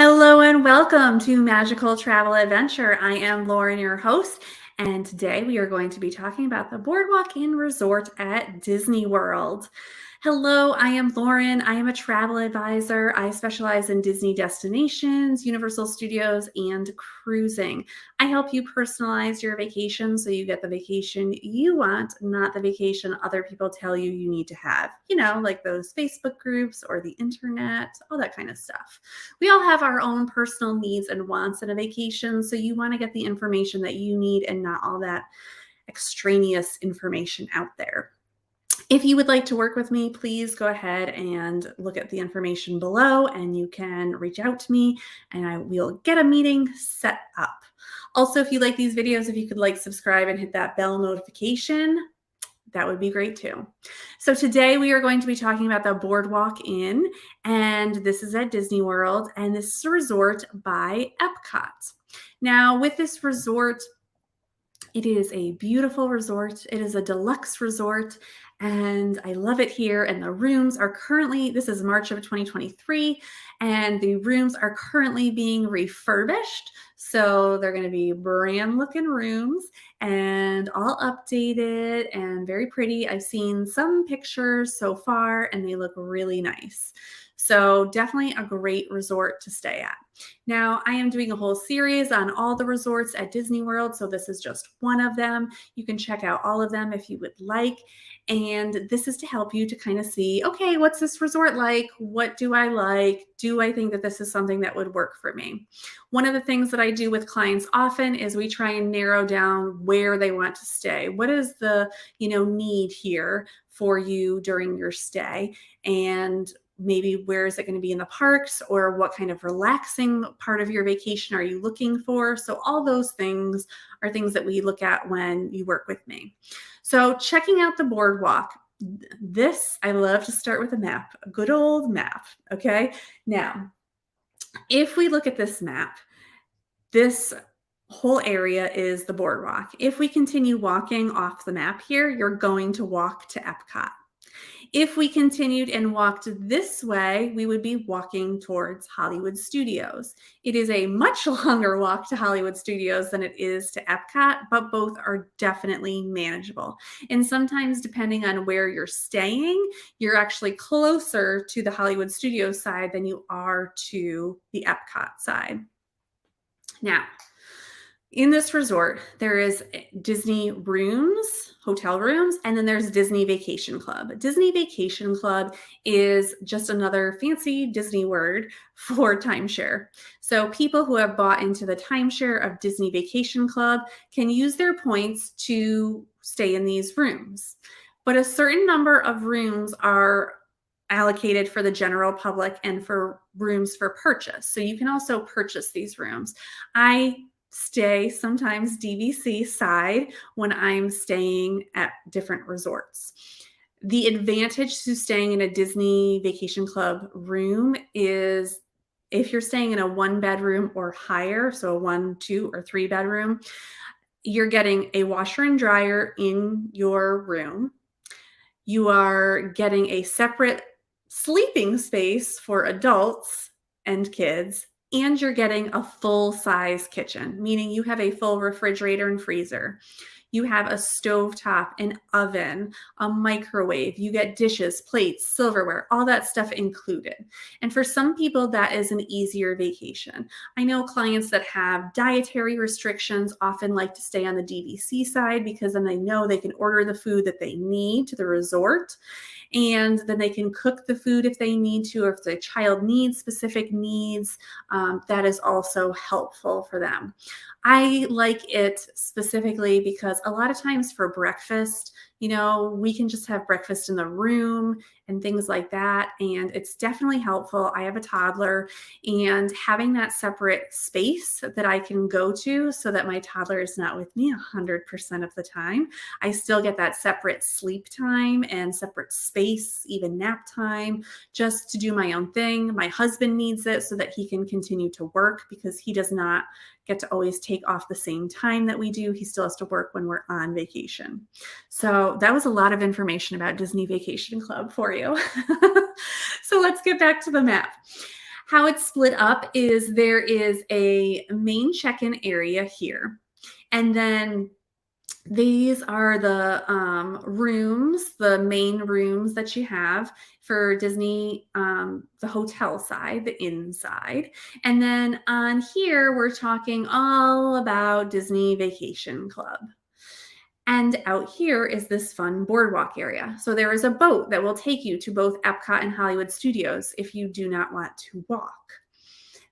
Hello and welcome to Magical Travel Adventure. I am Lauren, your host, and today we are going to be talking about the Boardwalk Inn Resort at Disney World. Hello, I am Lauren. I am a travel advisor. I specialize in Disney destinations, Universal Studios, and cruising. I help you personalize your vacation so you get the vacation you want, not the vacation other people tell you you need to have. Like those Facebook groups or the internet, all that kind of stuff. We all have our own personal needs and wants in a vacation, so you want to get the information that you need and not all that extraneous information out there. If you would like to work with me, please go ahead and look at the information below and you can reach out to me and I will get a meeting set up. Also, if you like these videos, if you could like, subscribe, and hit that bell notification, that would be great too. So today we are going to be talking about the Boardwalk Inn, and this is at Disney World, and this is a resort by Epcot. Now, with this resort, it is a beautiful resort. It is a deluxe resort, and I love it here. And the rooms are currently, this is March of 2023, and the rooms are currently being refurbished. So they're going to be brand looking rooms and all updated and very pretty. I've seen some pictures so far and they look really nice. So definitely a great resort to stay at. Now, I am doing a whole series on all the resorts at Disney World, so this is just one of them. You can check out all of them if you would like. And this is to help you to kind of see, okay, what's this resort like? What do I like? Do I think that this is something that would work for me? One of the things that I do with clients often is we try and narrow down where they want to stay. What is the, need here for you during your stay? And maybe where is it going to be in the parks, or what kind of relaxing part of your vacation are you looking for? So all those things are things that we look at when you work with me. So checking out the boardwalk, I love to start with a map, a good old map. Okay. Now, if we look at this map, this whole area is the boardwalk. If we continue walking off the map here, you're going to walk to Epcot. If we continued and walked this way, we would be walking towards Hollywood Studios. It is a much longer walk to Hollywood Studios than it is to Epcot, but both are definitely manageable. And sometimes, depending on where you're staying, you're actually closer to the Hollywood Studios side than you are to the Epcot side. Now, in this resort, there is Disney rooms, hotel rooms, and then there's Disney Vacation Club. Disney Vacation Club is just another fancy Disney word for timeshare. So people who have bought into the timeshare of Disney Vacation Club can use their points to stay in these rooms. But a certain number of rooms are allocated for the general public and for rooms for purchase. So you can also purchase these rooms. I stay sometimes DVC side when I'm staying at different resorts. The advantage to staying in a Disney Vacation Club room is if you're staying in a 1-bedroom or higher, so a 1, 2, or 3-bedroom, you're getting a washer and dryer in your room. You are getting a separate sleeping space for adults and kids, and you're getting a full-size kitchen, meaning you have a full refrigerator and freezer. You have a stovetop, an oven, a microwave. You get dishes, plates, silverware, all that stuff included. And for some people, that is an easier vacation. I know clients that have dietary restrictions often like to stay on the DVC side because then they know they can order the food that they need to the resort. And then they can cook the food if they need to, or if the child needs specific needs, that is also helpful for them. I like it specifically because a lot of times for breakfast, we can just have breakfast in the room and things like that. And it's definitely helpful. I have a toddler, and having that separate space that I can go to so that my toddler is not with me 100% of the time. I still get that separate sleep time and separate space, even nap time, just to do my own thing. My husband needs it so that he can continue to work because he does not get to always take off the same time that we do. He still has to work when we're on vacation. So that was a lot of information about Disney Vacation Club for you. So let's get back to the map. How it's split up is there is a main check-in area here, and then these are the rooms, the main rooms that you have for Disney, the hotel side, the inside. And then on here, we're talking all about Disney Vacation Club. And out here is this fun boardwalk area. So there is a boat that will take you to both Epcot and Hollywood Studios if you do not want to walk.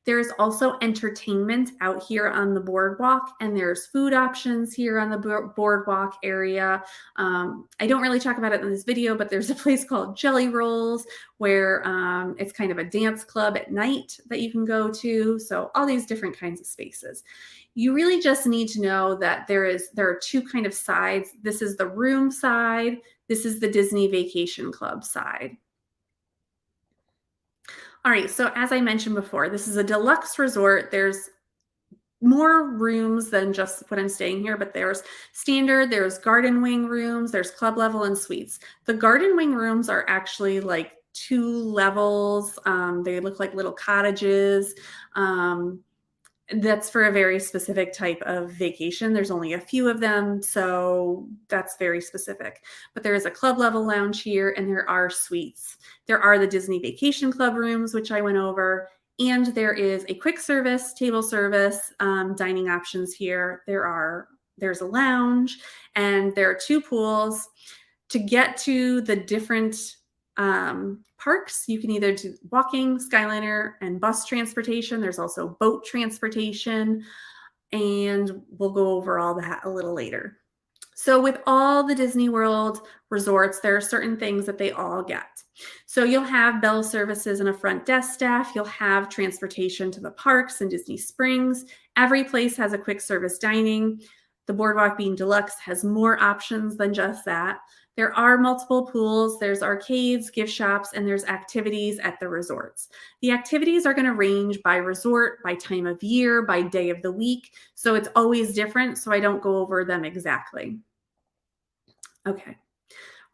There's also entertainment out here on the boardwalk, and there's food options here on the boardwalk area. I don't really talk about it in this video, but there's a place called Jelly Rolls where it's kind of a dance club at night that you can go to. So all these different kinds of spaces. You really just need to know that there are two kind of sides. This is the room side. This is the Disney Vacation Club side. All right, so as I mentioned before, this is a deluxe resort. There's more rooms than just what I'm staying here, but there's standard, there's garden wing rooms, there's club level and suites. The garden wing rooms are actually like 2 levels. They look like little cottages. That's for a very specific type of vacation. There's only a few of them, so that's very specific. But there is a club level lounge here, and there are suites. There are the Disney Vacation Club rooms, which I went over, and there is a quick service, table service, dining options here. There's a lounge, and there are 2 pools. To get to the different parks, you can either do walking, Skyliner, and bus transportation. There's also boat transportation, and we'll go over all that a little later. So with all the Disney World resorts, there are certain things that they all get. So you'll have bell services and a front desk staff. You'll have transportation to the parks and Disney Springs. Every place has a quick service dining. The Boardwalk, being deluxe, has more options than just that. There are multiple pools, there's arcades, gift shops, and there's activities at the resorts. The activities are going to range by resort, by time of year, by day of the week. So it's always different, so I don't go over them exactly. Okay,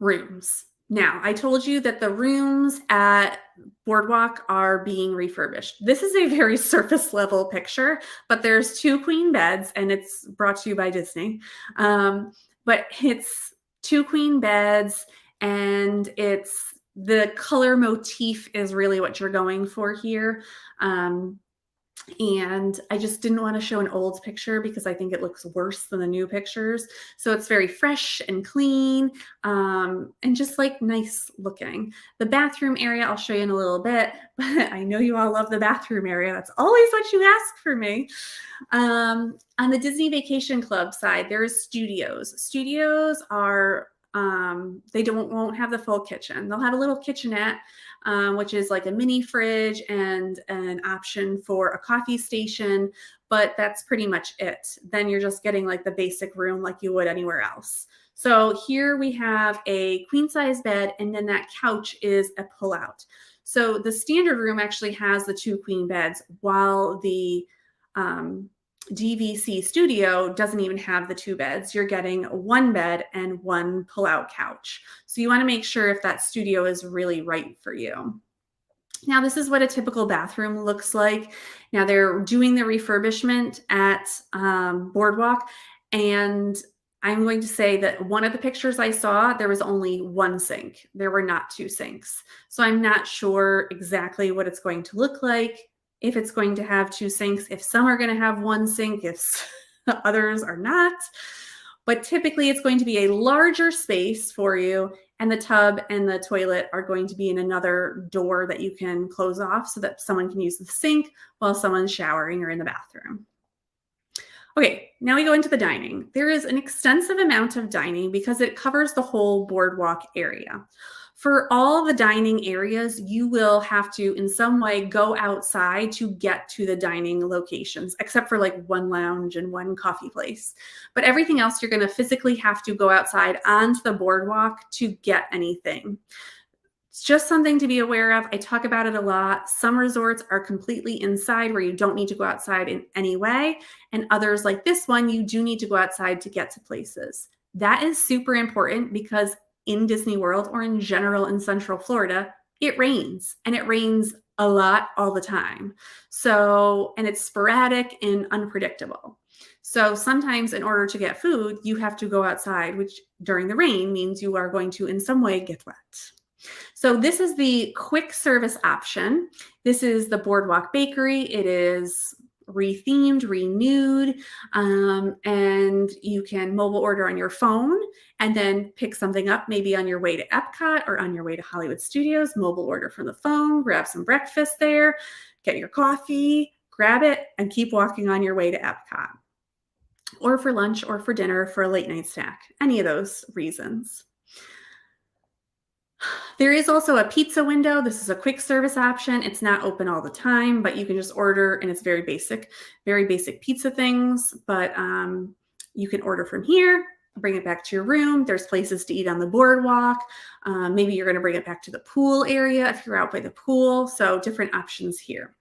rooms. Now, I told you that the rooms at Boardwalk are being refurbished. This is a very surface level picture, but there's 2 queen beds, and it's brought to you by Disney. But it's 2 queen beds, and it's the color motif is really what you're going for here. And I just didn't want to show an old picture because I think it looks worse than the new pictures. So it's very fresh and clean, and just like nice looking. The bathroom area, I'll show you in a little bit, but I know you all love the bathroom area. That's always what you ask for me. On the Disney Vacation Club side, there's studios. Studios are, they won't have the full kitchen. They'll have a little kitchenette, which is like a mini fridge and an option for a coffee station, but that's pretty much it. Then you're just getting like the basic room like you would anywhere else. So here we have a queen size bed, and then that couch is a pullout. So the standard room actually has the 2 queen beds, while the DVC studio doesn't even have the 2 beds. You're getting 1 bed and 1 pull-out couch. So you want to make sure if that studio is really right for you. Now, this is what a typical bathroom looks like. Now, they're doing the refurbishment at Boardwalk, and I'm going to say that one of the pictures I saw, there was only 1 sink. There were not 2 sinks. So I'm not sure exactly what it's going to look like, if it's going to have 2 sinks, if some are going to have 1 sink, if others are not. But typically it's going to be a larger space for you, and the tub and the toilet are going to be in another door that you can close off so that someone can use the sink while someone's showering or in the bathroom. Okay, now we go into the dining. There is an extensive amount of dining because it covers the whole boardwalk area. For all the dining areas, you will have to, in some way, go outside to get to the dining locations, except for like 1 lounge and 1 coffee place. But everything else, you're going to physically have to go outside onto the boardwalk to get anything. It's just something to be aware of. I talk about it a lot. Some resorts are completely inside where you don't need to go outside in any way. And others like this one, you do need to go outside to get to places. That is super important because in Disney World, or in general in Central Florida, it rains, and it rains a lot all the time. So, and it's sporadic and unpredictable. So sometimes in order to get food, you have to go outside, which during the rain means you are going to in some way get wet. So this is the quick service option. This is the Boardwalk Bakery. It is rethemed, renewed, and you can mobile order on your phone and then pick something up maybe on your way to Epcot or on your way to Hollywood Studios, mobile order from the phone, grab some breakfast there, get your coffee, grab it, and keep walking on your way to Epcot or for lunch or for dinner for a late night snack, any of those reasons. There is also a pizza window. This is a quick service option. It's not open all the time, but you can just order, and it's very basic pizza things, but you can order from here, bring it back to your room. There's places to eat on the boardwalk. Maybe you're going to bring it back to the pool area if you're out by the pool. So different options here.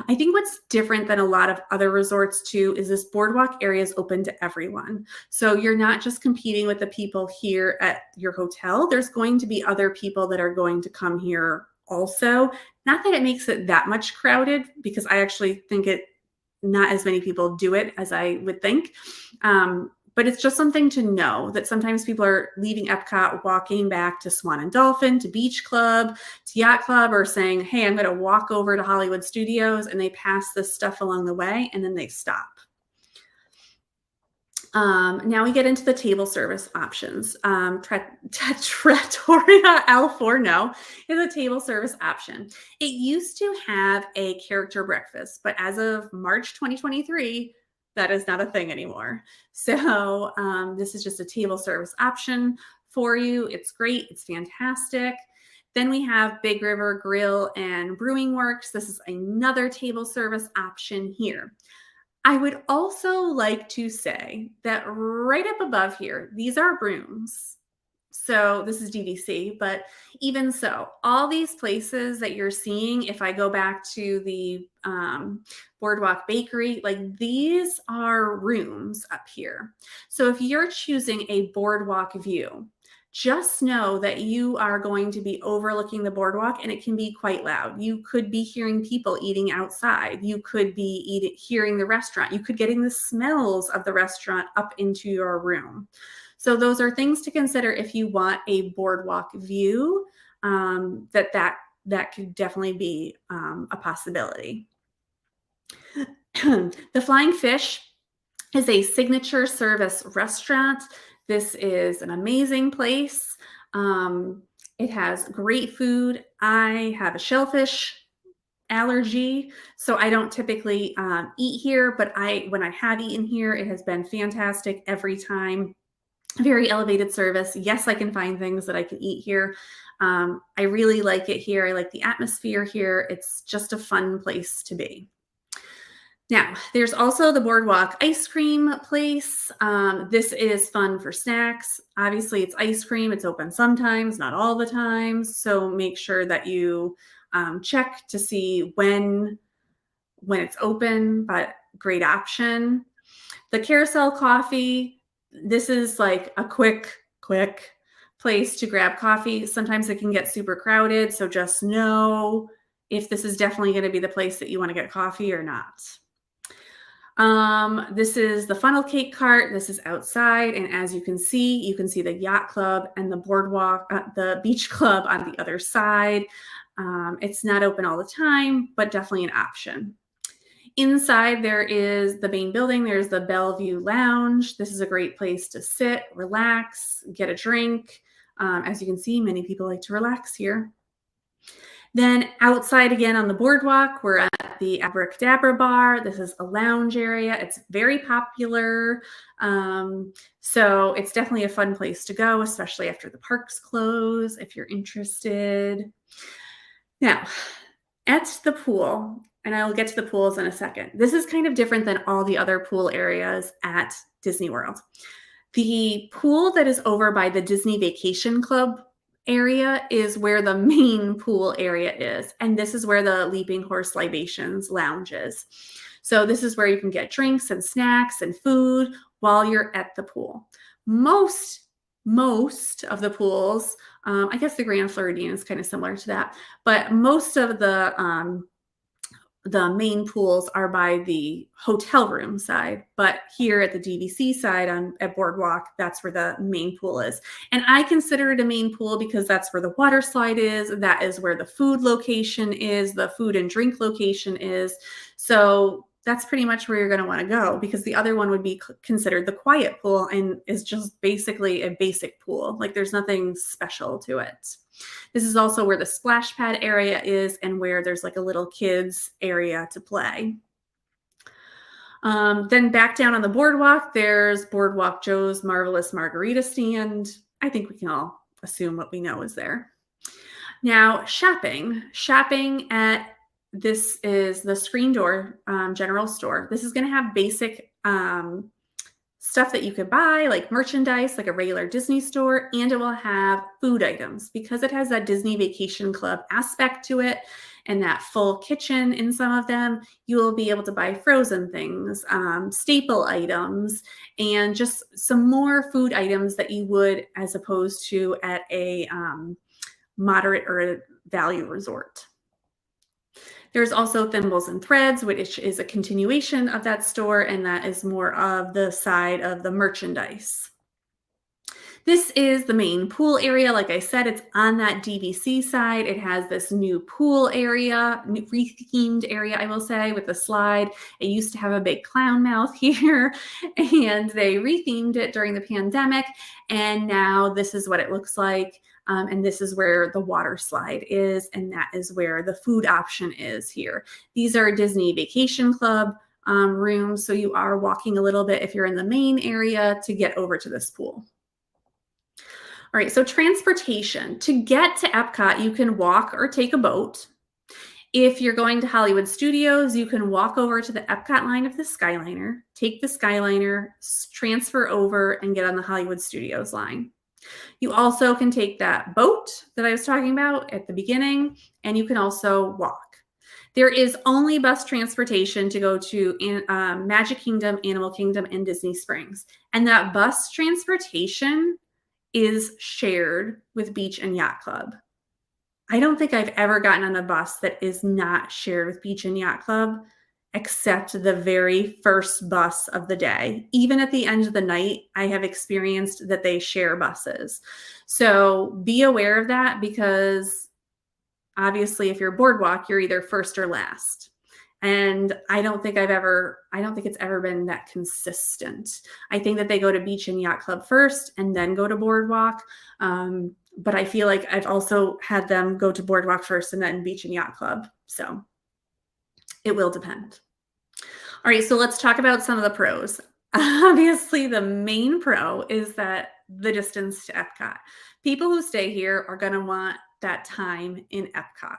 I think what's different than a lot of other resorts too is this boardwalk area is open to everyone. So you're not just competing with the people here at your hotel. There's going to be other people that are going to come here also. Not that it makes it that much crowded, because I actually think not as many people do it as I would think. But it's just something to know that sometimes people are leaving Epcot, walking back to Swan and Dolphin, to Beach Club, to Yacht Club, or saying, hey, I'm going to walk over to Hollywood Studios, and they pass this stuff along the way, and then they stop. Now we get into the table service options. Trattoria Al Forno is a table service option. It used to have a character breakfast, but as of March 2023, that is not a thing anymore. So this is just a table service option for you. It's great. It's fantastic. Then we have Big River Grill and Brewing Works. This is another table service option here. I would also like to say that right up above here, these are rooms. So this is DVC, but even so, all these places that you're seeing, if I go back to the Boardwalk Bakery, like these are rooms up here. So if you're choosing a boardwalk view, just know that you are going to be overlooking the boardwalk, and it can be quite loud. You could be hearing people eating outside. You could be hearing the restaurant. You could getting the smells of the restaurant up into your room. So those are things to consider if you want a boardwalk view, that could definitely be a possibility. The Flying Fish is a signature service restaurant. This is an amazing place. It has great food. I have a shellfish allergy, so I don't typically eat here, but when I have eaten here, it has been fantastic every time. Very elevated service. Yes, I can find things that I can eat here. I really like it here. I like the atmosphere here. It's just a fun place to be. Now, there's also the Boardwalk ice cream place. This is fun for snacks. Obviously, it's ice cream. It's open sometimes, not all the time. So make sure that you check to see when it's open, but great option. The Carousel Coffee, this is like a quick place to grab coffee. Sometimes it can get super crowded, so just know if this is definitely going to be the place that you want to get coffee or not. This is the funnel cake cart. This is outside, and as you can see the Yacht Club and the boardwalk, the Beach Club on the other side. It's not open all the time, but definitely an option. Inside, there is the main building. There's the Bellevue Lounge. This is a great place to sit, relax, get a drink. As you can see, many people like to relax here. Then outside again on the boardwalk, we're at the Abracadabra Bar. This is a lounge area. It's very popular. So it's definitely a fun place to go, especially after the parks close, if you're interested. Now, at the pool, and I will get to the pools in a second. This is kind of different than all the other pool areas at Disney World. The pool that is over by the Disney Vacation Club area is where the main pool area is. And this is where the Leaping Horse Libations Lounge is. So this is where you can get drinks and snacks and food while you're at the pool. Most most of the pools, I guess the Grand Floridian is kind of similar to that, but most of the main pools are by the hotel room side, but here at the DVC side at Boardwalk, that's where the main pool is. And I consider it a main pool because that's where the water slide is. That is where the food location is, the food and drink location is. So that's pretty much where you're going to want to go, because the other one would be considered the quiet pool and is just basically a basic pool. Like there's nothing special to it. This is also where the splash pad area is and where there's like a little kids area to play. Then back down on the boardwalk, there's Boardwalk Joe's Marvelous Margarita Stand. I think we can all assume what we know is there. Now, shopping. This is the Screen Door general store. This is going to have basic stuff that you could buy, like merchandise, like a regular Disney store, and it will have food items because it has that Disney Vacation Club aspect to it and that full kitchen in some of them. You will be able to buy frozen things, staple items, and just some more food items that you would as opposed to at a moderate or a value resort. There's also Thimbles and Threads, which is a continuation of that store, and that is more of the side of the merchandise. This is the main pool area. Like I said, it's on that DVC side. It has this new pool area, new rethemed area, I will say, with the slide. It used to have a big clown mouth here, and they rethemed it during the pandemic, and now this is what it looks like. And this is where the water slide is, and that is where the food option is here. These are Disney Vacation Club rooms, so you are walking a little bit if you're in the main area to get over to this pool. All right, so transportation. To get to Epcot, you can walk or take a boat. If you're going to Hollywood Studios, you can walk over to the Epcot line of the Skyliner, take the Skyliner, transfer over, and get on the Hollywood Studios line. You also can take that boat that I was talking about at the beginning, and you can also walk. There is only bus transportation to go to Magic Kingdom, Animal Kingdom, and Disney Springs. And that bus transportation is shared with Beach and Yacht Club. I don't think I've ever gotten on a bus that is not shared with Beach and Yacht Club, except the very first bus of the day. Even at the end of the night, I have experienced that they share buses. So be aware of that, because obviously if you're Boardwalk, you're either first or last. And I don't think it's ever been that consistent. I think that they go to Beach and Yacht Club first and then go to Boardwalk. But I feel like I've also had them go to Boardwalk first and then Beach and Yacht Club. So it will depend. All right, so let's talk about some of the pros. Obviously, the main pro is that the distance to Epcot. People who stay here are going to want that time in Epcot.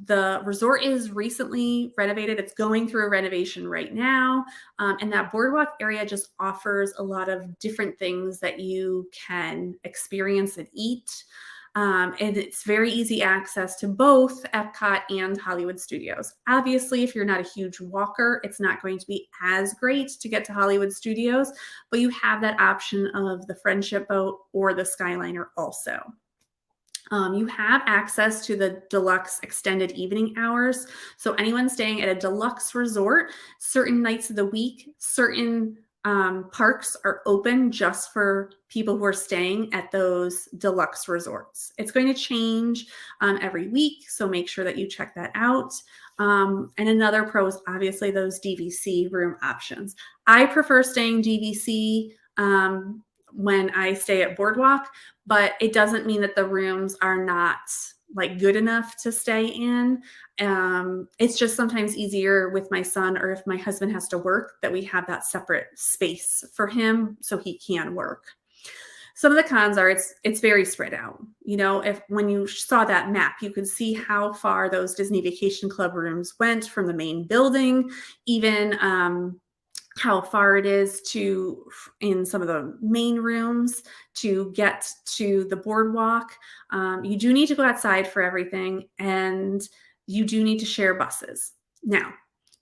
The resort is recently renovated. It's going through a renovation right now. And that boardwalk area just offers a lot of different things that you can experience and eat. And it's very easy access to both Epcot and Hollywood Studios. Obviously, if you're not a huge walker, it's not going to be as great to get to Hollywood Studios, but you have that option of the Friendship Boat or the Skyliner also. You have access to the deluxe extended evening hours. So anyone staying at a deluxe resort, certain nights of the week, certain parks are open just for people who are staying at those deluxe resorts. It's going to change every week, so make sure that you check that out. And another pro is obviously those DVC room options. I prefer staying DVC when I stay at Boardwalk, but it doesn't mean that the rooms are not like good enough to stay in. It's just sometimes easier with my son, or if my husband has to work, that we have that separate space for him so he can work. Some of the cons are it's very spread out. You know, when you saw that map, you could see how far those Disney Vacation Club rooms went from the main building, even how far it is in some of the main rooms to get to the boardwalk. You do need to go outside for everything, and you do need to share buses. Now,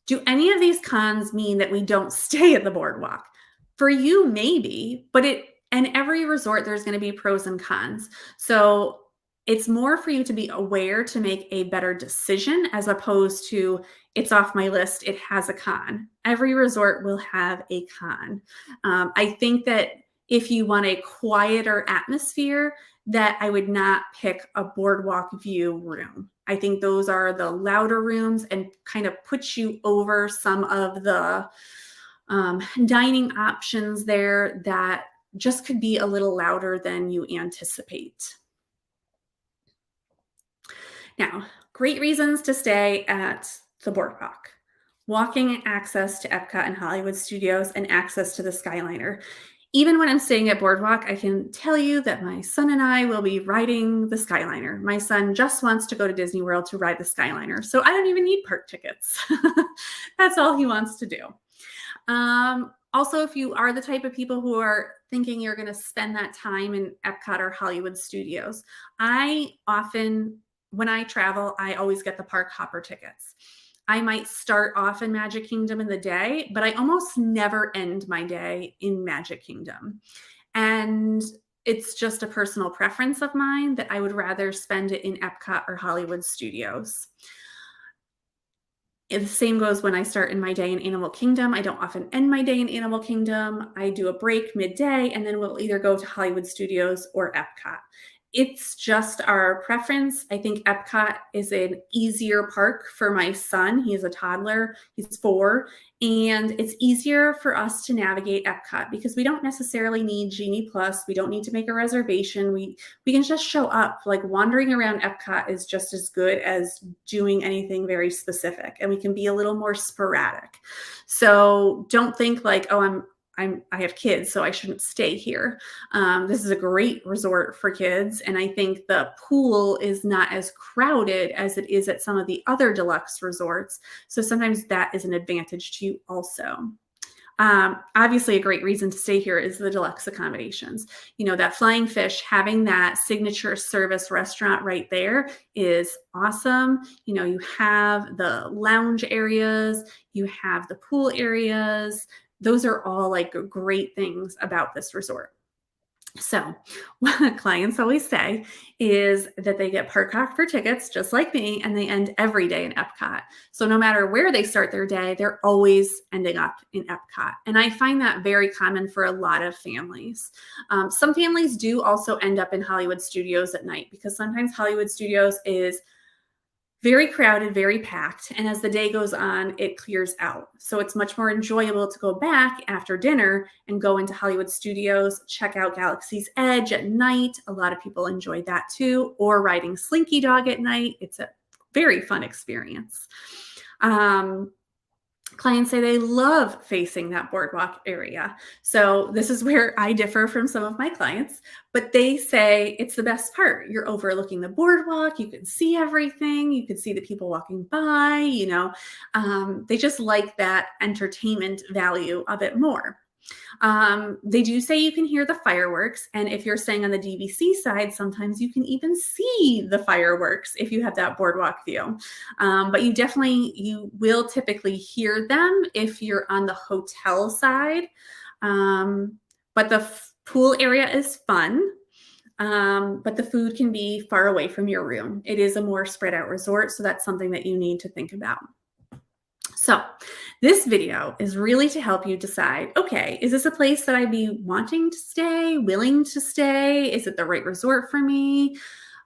do any of these cons mean that we don't stay at the boardwalk? For you, maybe, but And every resort, there's going to be pros and cons. So it's more for you to be aware to make a better decision as opposed to it's off my list, it has a con. Every resort will have a con. I think that if you want a quieter atmosphere, that I would not pick a boardwalk view room. I think those are the louder rooms and kind of put you over some of the dining options there that just could be a little louder than you anticipate. Now, great reasons to stay at the boardwalk. Walking access to Epcot and Hollywood Studios and access to the Skyliner. Even when I'm staying at Boardwalk, I can tell you that my son and I will be riding the Skyliner. My son just wants to go to Disney World to ride the Skyliner, so I don't even need park tickets. That's all he wants to do. Also, if you are the type of people who are thinking you're going to spend that time in Epcot or Hollywood Studios, when I travel, I always get the park hopper tickets. I might start off in Magic Kingdom in the day, but I almost never end my day in Magic Kingdom. And it's just a personal preference of mine that I would rather spend it in Epcot or Hollywood Studios. And the same goes when I start in my day in Animal Kingdom. I don't often end my day in Animal Kingdom. I do a break midday, and then we'll either go to Hollywood Studios or Epcot. It's just our preference. I think Epcot is an easier park for my son. He is a toddler. He's 4. And it's easier for us to navigate Epcot because we don't necessarily need Genie Plus. We don't need to make a reservation. We can just show up. Like wandering around Epcot is just as good as doing anything very specific. And we can be a little more sporadic. So don't think like, oh, I have kids, so I shouldn't stay here. This is a great resort for kids. And I think the pool is not as crowded as it is at some of the other deluxe resorts. So sometimes that is an advantage to you also. Obviously, a great reason to stay here is the deluxe accommodations. You know, that Flying Fish, having that signature service restaurant right there is awesome. You know, you have the lounge areas, you have the pool areas. Those are all like great things about this resort. So what clients always say is that they get park hopper tickets just like me, and they end every day in Epcot. So no matter where they start their day, they're always ending up in Epcot. And I find that very common for a lot of families. Some families do also end up in Hollywood Studios at night because sometimes Hollywood Studios is very crowded, very packed. And as the day goes on, it clears out. So it's much more enjoyable to go back after dinner and go into Hollywood Studios, check out Galaxy's Edge at night. A lot of people enjoy that too, or riding Slinky Dog at night. It's a very fun experience. Clients say they love facing that boardwalk area. So this is where I differ from some of my clients, but they say it's the best part. You're overlooking the boardwalk. You can see everything. You can see the people walking by, you know, they just like that entertainment value of it more. They do say you can hear the fireworks. And if you're staying on the DVC side, sometimes you can even see the fireworks if you have that boardwalk view. But you will typically hear them if you're on the hotel side. But the pool area is fun. But the food can be far away from your room. It is a more spread out resort. So that's something that you need to think about. So this video is really to help you decide, okay, is this a place that I'd be wanting to stay, willing to stay? Is it the right resort for me?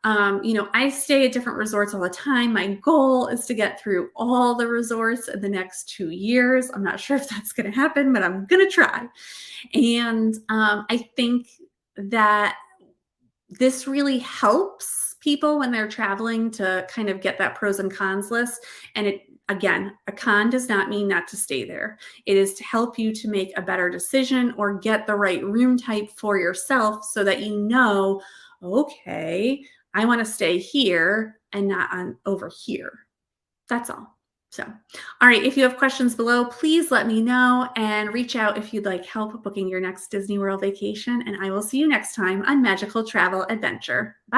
You know, I stay at different resorts all the time. My goal is to get through all the resorts in the next 2 years. I'm not sure if that's going to happen, but I'm going to try. And I think that this really helps people when they're traveling to kind of get that pros and cons list. And again, a con does not mean not to stay there. It is to help you to make a better decision or get the right room type for yourself so that you know, okay, I want to stay here and not over here. That's all. So, all right, if you have questions below, please let me know and reach out if you'd like help booking your next Disney World vacation. And I will see you next time on Magical Travel Adventure. Bye.